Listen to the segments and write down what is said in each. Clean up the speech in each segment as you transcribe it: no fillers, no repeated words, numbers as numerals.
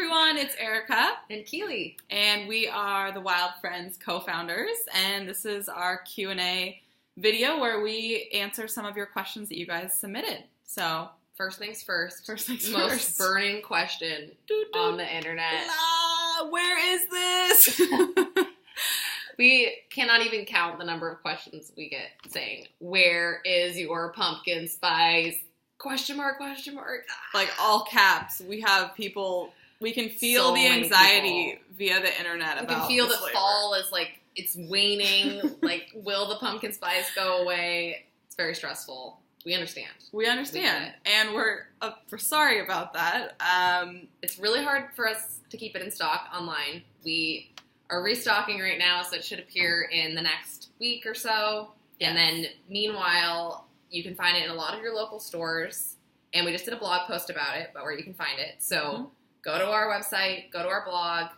everyone, it's Erika and Keeley, and we are the Wild Friends co-founders, and this is our Q&A video where we answer some of your questions that you guys submitted. So, first things first. Most burning question on the internet. Where is this? We cannot even count the number of questions we get saying, "Where is your pumpkin spice?" Question mark, question mark. Like all caps. We have people, we can feel the anxiety via the internet about You can feel this that flavor. fall is like, it's waning. Like, will the pumpkin spice go away? It's very stressful. We understand. And we're sorry about that. It's really hard for us to keep it in stock online. We are restocking right now, so it should appear in the next week or so. Yes. And then, meanwhile, you can find it in a lot of your local stores. And we just did a blog post about it, but where you can find it. So go to our website, go to our blog,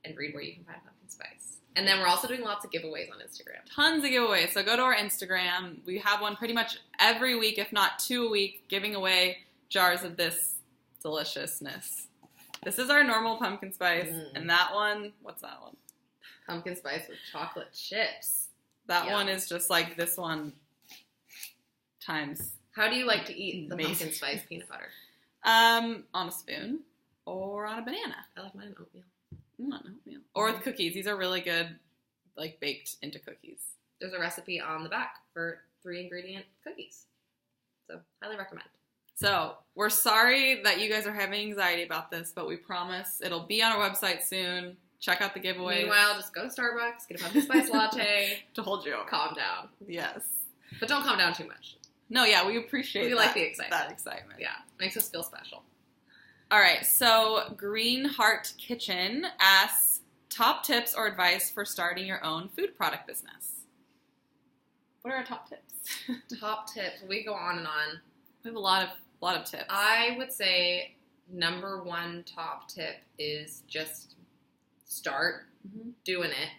and read where you can find pumpkin spice. And then we're also doing lots of giveaways on Instagram. Tons of giveaways. So go to our Instagram. We have one pretty much every week, if not 2 a week, giving away jars of this deliciousness. This is our normal pumpkin spice. And that one, what's that one? Pumpkin spice with chocolate chips. That one is just like this one times. How do you like to eat the pumpkin spice peanut butter? On a spoon or on a banana. I like mine in oatmeal. On oatmeal. Or with cookies. These are really good, like baked into cookies. There's a recipe on the back for 3-ingredient cookies. So, highly recommend. So, we're sorry that you guys are having anxiety about this, but we promise it'll be on our website soon. Check out the giveaway. Meanwhile, just go to Starbucks, get a pumpkin spice latte. To hold you over. Calm down. Yes. But don't calm down too much. No, yeah, we appreciate like the excitement. That excitement. Yeah, makes us feel special. All right, so Green Heart Kitchen asks, top tips or advice for starting your own food product business. What are our top tips? Top tips. We go on and on. We have a lot of tips. I would say number one top tip is just start doing it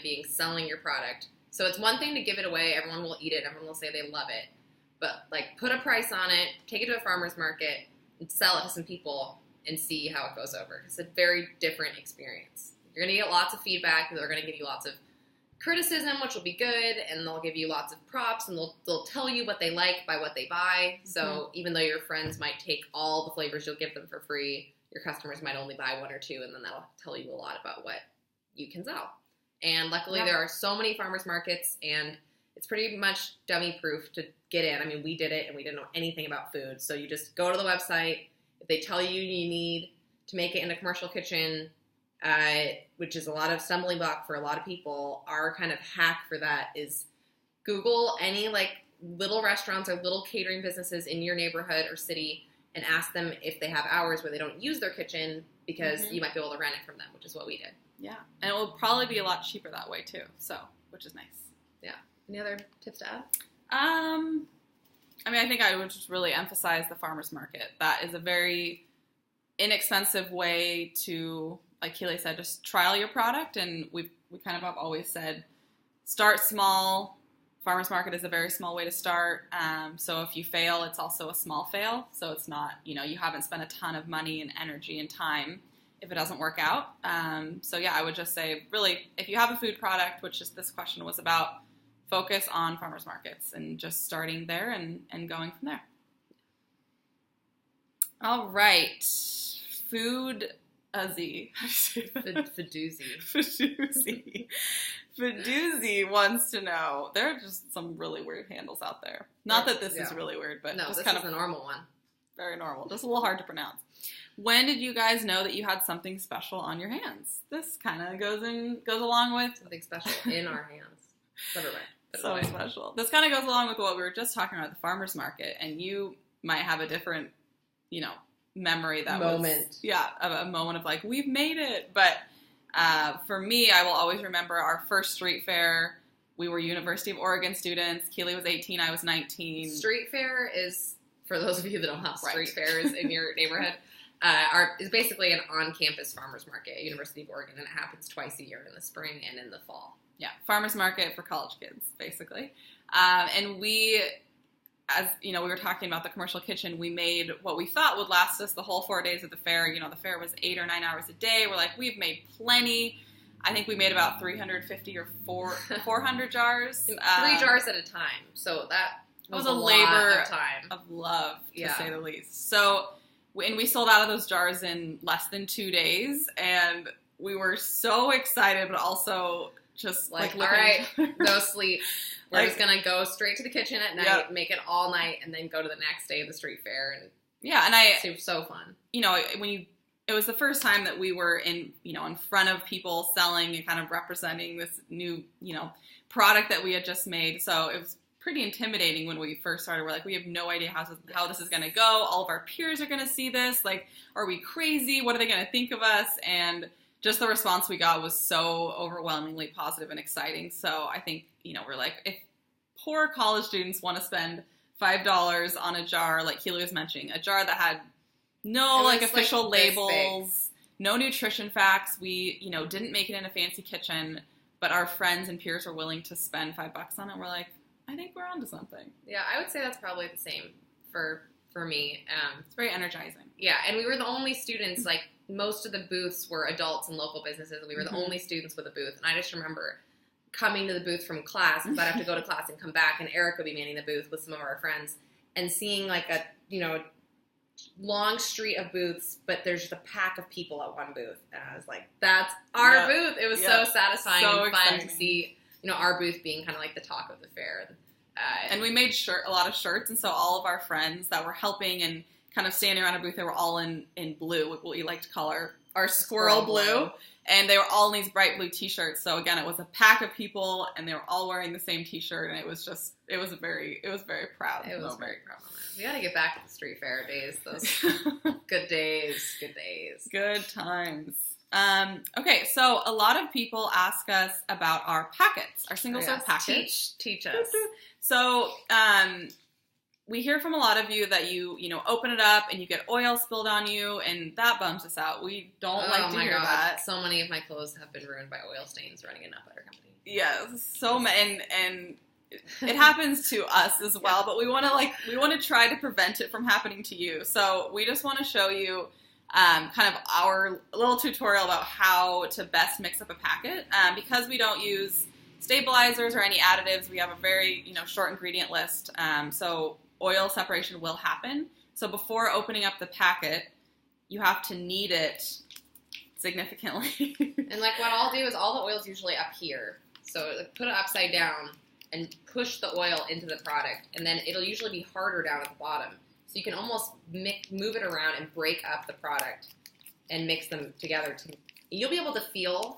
being selling your product. So it's one thing to give it away. Everyone will eat it. Everyone will say they love it. But, like, put a price on it, take it to a farmer's market, and sell it to some people and see how it goes over. It's a very different experience. You're going to get lots of feedback. They're going to give you lots of criticism, which will be good, and they'll give you lots of props, and they'll tell you what they like by what they buy. So even though your friends might take all the flavors you'll give them for free, your customers might only buy 1 or 2, and then that'll tell you a lot about what you can sell. And luckily, there are so many farmers markets, and it's pretty much dummy-proof to get in. I mean, we did it, and we didn't know anything about food. So you just go to the website. If they tell you need to make it in a commercial kitchen, which is a lot of stumbling block for a lot of people, our kind of hack for that is Google any, like, little restaurants or little catering businesses in your neighborhood or city and ask them if they have hours where they don't use their kitchen because you might be able to rent it from them, which is what we did. Yeah, and it will probably be a lot cheaper that way too, so, which is nice. Yeah. Any other tips to add? I mean, I think I would just really emphasize the farmer's market. That is a very inexpensive way to, like Keeley said, just trial your product, and we kind of have always said, start small. Farmer's market is a very small way to start, so if you fail, it's also a small fail, so it's not, you haven't spent a ton of money and energy and time if it doesn't work out. So yeah, I would just say, really, if you have a food product, which is this question was about, focus on farmers markets and just starting there and going from there. All right. Fudoozy wants to know. There are just some really weird handles out there. Not that this is really weird, but no, just this kind is of a normal one. Very normal. Just a little hard to pronounce. When did you guys know that you had something special on your hands? This kind of goes along with something special in our hands. Never mind. So special. This kind of goes along with what we were just talking about, the farmer's market, and you might have a different, memory that moment. Of a moment of like, we've made it. But for me, I will always remember our first street fair. We were University of Oregon students. Keeley was 18, I was 19. Street fair is, for those of you that don't have street fairs in your neighborhood, is basically an on-campus farmer's market at University of Oregon, and it happens twice a year, in the spring and in the fall. Yeah, farmer's market for college kids, basically. And we as we were talking about the commercial kitchen, we made what we thought would last us the whole 4 days of the fair. The fair was 8 or 9 hours a day. We're like, we've made plenty. I think we made about 350 or 400 jars. 3 jars at a time. So that was a labor of time. of love, to say the least. So, and we sold out of those jars in less than 2 days, and we were so excited, but also just all right, no sleep. We're just going to go straight to the kitchen at night, make it all night, and then go to the next day of the street fair. And it was so fun. It was the first time that we were in front of people selling and kind of representing this new, product that we had just made. So it was pretty intimidating when we first started. We're like, we have no idea how this is going to go. All of our peers are going to see this. Like, are we crazy? What are they going to think of us? And just the response we got was so overwhelmingly positive and exciting. So I think, we're like, if poor college students want to spend $5 on a jar, like Keeley was mentioning, a jar that had no official labels, no nutrition facts. We, didn't make it in a fancy kitchen, but our friends and peers were willing to spend $5 on it. We're like, I think we're onto something. Yeah, I would say that's probably the same for me. It's very energizing. Yeah, and we were the only students, most of the booths were adults and local businesses, and we were the only students with a booth. And I just remember coming to the booth from class, because I'd have to go to class and come back, and Eric would be manning the booth with some of our friends, and seeing a long street of booths, but there's just a pack of people at one booth. And I was like, that's our booth. It was so satisfying and fun to see, our booth being kind of like the talk of the fair. And we made a lot of shirts, and so all of our friends that were helping and kind of standing around a booth, they were all in blue, what we like to call our squirrel blue. And they were all in these bright blue t-shirts. So again, it was a pack of people, and they were all wearing the same t-shirt, and it was very proud. It was very proud moment. We got to get back to the street fair days. Those good days. Good times. Okay, so a lot of people ask us about our packets, our single-serve packets. Teach us. So, we hear from a lot of you that you open it up and you get oil spilled on you, and that bums us out. We don't like to hear that. So many of my clothes have been ruined by oil stains running a nut butter company. Yes, so many, and it happens to us as well. But we want to try to prevent it from happening to you. So we just want to show you kind of our little tutorial about how to best mix up a packet. Because we don't use stabilizers or any additives, we have a very short ingredient list. So oil separation will happen. So before opening up the packet, you have to knead it significantly. And what I'll do is all the oil's usually up here. So put it upside down and push the oil into the product. And then it'll usually be harder down at the bottom. So you can almost move it around and break up the product and mix them together. You'll be able to feel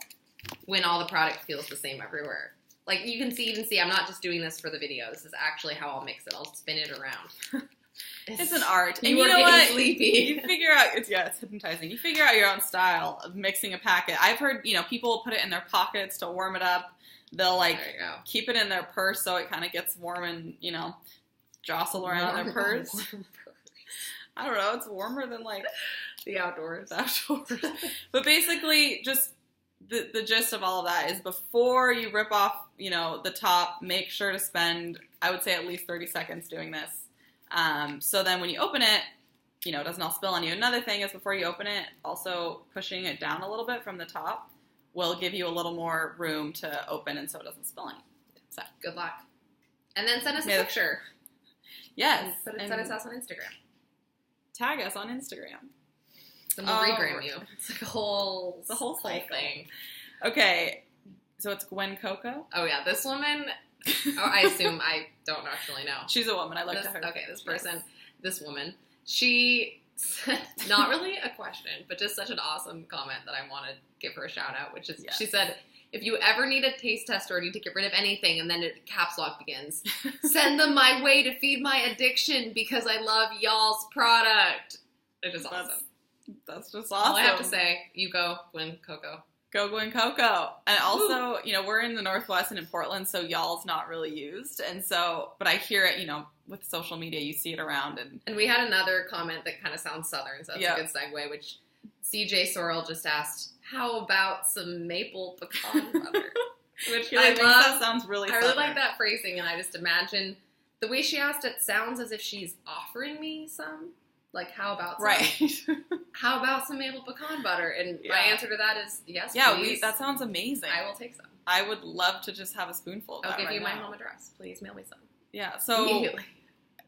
when all the product feels the same everywhere. You can even see, I'm not just doing this for the video. This is actually how I'll mix it. I'll spin it around. It's an art. And you know what? Sleepy. You figure out, it's hypnotizing. You figure out your own style of mixing a packet. I've heard, people put it in their pockets to warm it up. They'll, keep it in their purse so it kind of gets warm and, jostle around in their purse. I don't know. It's warmer than, the outdoors. But basically, just the gist of all of that is before you rip off, the top, make sure to spend, I would say, at least 30 seconds doing this. So then when you open it, it doesn't all spill on you. Another thing is before you open it, also pushing it down a little bit from the top will give you a little more room to open and so it doesn't spill on you. So good luck. And then send us a picture. Yes. Send us on Instagram. Tag us on Instagram. Then we'll regram you. It's a whole thing. Okay, so it's Gwen Coco. Oh yeah, this woman. I assume I don't actually know. She's a woman. I like her. Okay, this woman. She said, not really a question, but just such an awesome comment that I want to give her a shout out. Which is, she said, if you ever need a taste tester or need to get rid of anything, and then caps lock begins, send them my way to feed my addiction because I love y'all's product. It is awesome. That's just awesome. All I have to say, you go, Gwen Coco. Go Gwen Coco. And also, we're in the Northwest and in Portland, so y'all's not really used. And so, but I hear it, with social media, you see it around. And we had another comment that kind of sounds Southern, so that's a good segue, which CJ Sorrell just asked, how about some maple pecan butter? Which I love. That sounds really Southern. I really like that phrasing, and I just imagine The way she asked it sounds as if she's offering me some. Like, how about some? Right. How about some maple pecan butter? And my answer to that is yes, yeah, please. that sounds amazing. I will take some. I would love to just have a spoonful of that. I'll give right you my now. home address. Please mail me some. Yeah, so, Immediately.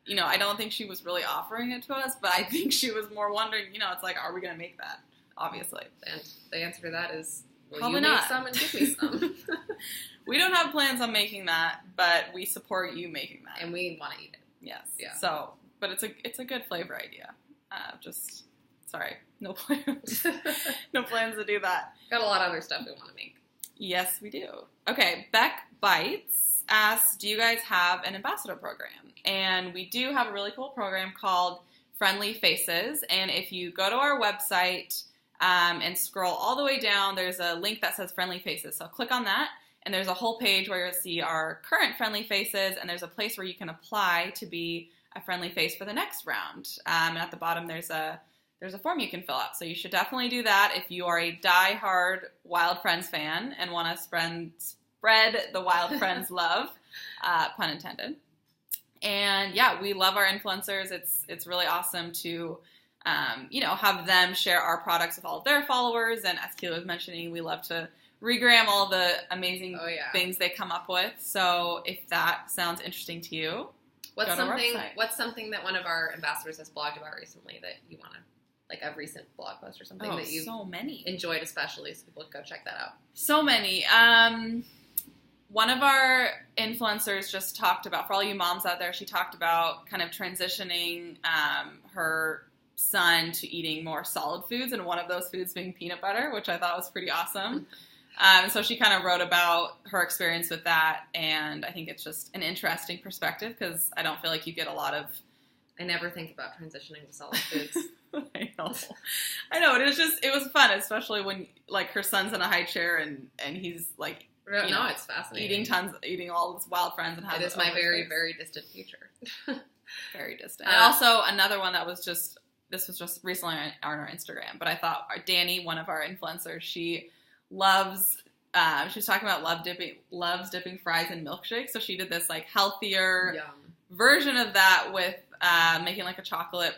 you know, I don't think she was really offering it to us, but I think she was more wondering, you know, it's like, are we going to make that? Obviously. And the answer to that is, will Probably you not. make some and give me some? We don't have plans on making that, but we support you making that. And we want to eat it. Yes. Yeah. So, but it's a good flavor idea. Sorry, no plans. No plans to do that. Got a lot of other stuff we want to make. Yes, we do. Okay, Beck Bites asks, do you guys have an ambassador program? And we do have a really cool program called Friendly Faces. And if you go to our website and scroll all the way down, there's a link that says Friendly Faces. So click on that, and there's a whole page where you'll see our current Friendly Faces, and there's a place where you can apply to be a friendly face for the next round. And at the bottom, there's a form you can fill out. So you should definitely do that if you are a die-hard Wild Friends fan and want to spread the Wild Friends love, pun intended. And yeah, we love our influencers. It's really awesome to, have them share our products with all of their followers. And as Keeley was mentioning, we love to regram all the amazing things they come up with. So if that sounds interesting to you, What's something that one of our ambassadors has blogged about recently that you want to, like a recent blog post or something that you so many enjoyed especially, so people go check that out? So many. One of our influencers just talked about, for all you moms out there, she talked about kind of transitioning her son to eating more solid foods, and one of those foods being peanut butter, which I thought was pretty awesome. So she kind of wrote about her experience with that, and I think it's just an interesting perspective because I don't feel like you get a lot of... I never think about transitioning to solid foods. I know. It was fun, especially when, like, her son's in a high chair and he's, like, it's fascinating. Eating all his Wild Friends and it is my very, very distant future. Very distant. And also another one that was just recently on our Instagram, but I thought Danny, one of our influencers, she loves, she was talking about loves dipping fries in milkshakes. So she did this like healthier version of that with making like a chocolate,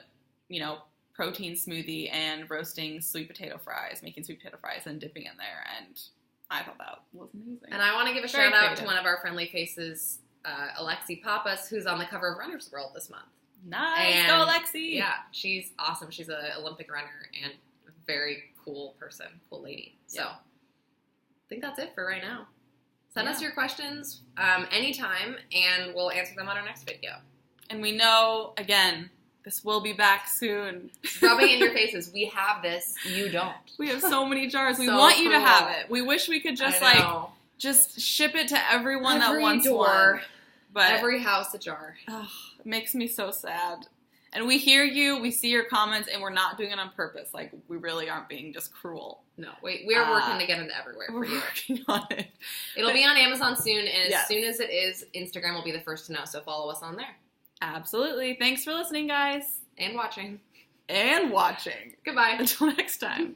protein smoothie and roasting sweet potato fries, making sweet potato fries and dipping in there. And I thought that was amazing. And I want to give a shout out to one of our friendly faces, Alexi Pappas, who's on the cover of Runner's World this month. Nice. And, go Alexi. Yeah, she's awesome. She's an Olympic runner and a very cool person, cool lady. So I think that's it for right now. Send us your questions anytime, and we'll answer them on our next video. And we know, again, this will be back soon. Rubbing in your faces. We have this. You don't. We have so many jars. We want you to have it. We wish we could just ship it to everyone that wants one. But every house a jar. It makes me so sad. And we hear you, we see your comments, and we're not doing it on purpose. Like, we really aren't being just cruel. No, we're working to get it everywhere for you. We're working on it. It'll be on Amazon soon, and as soon as it is, Instagram will be the first to know, so follow us on there. Absolutely. Thanks for listening, guys. And watching. Goodbye. Until next time.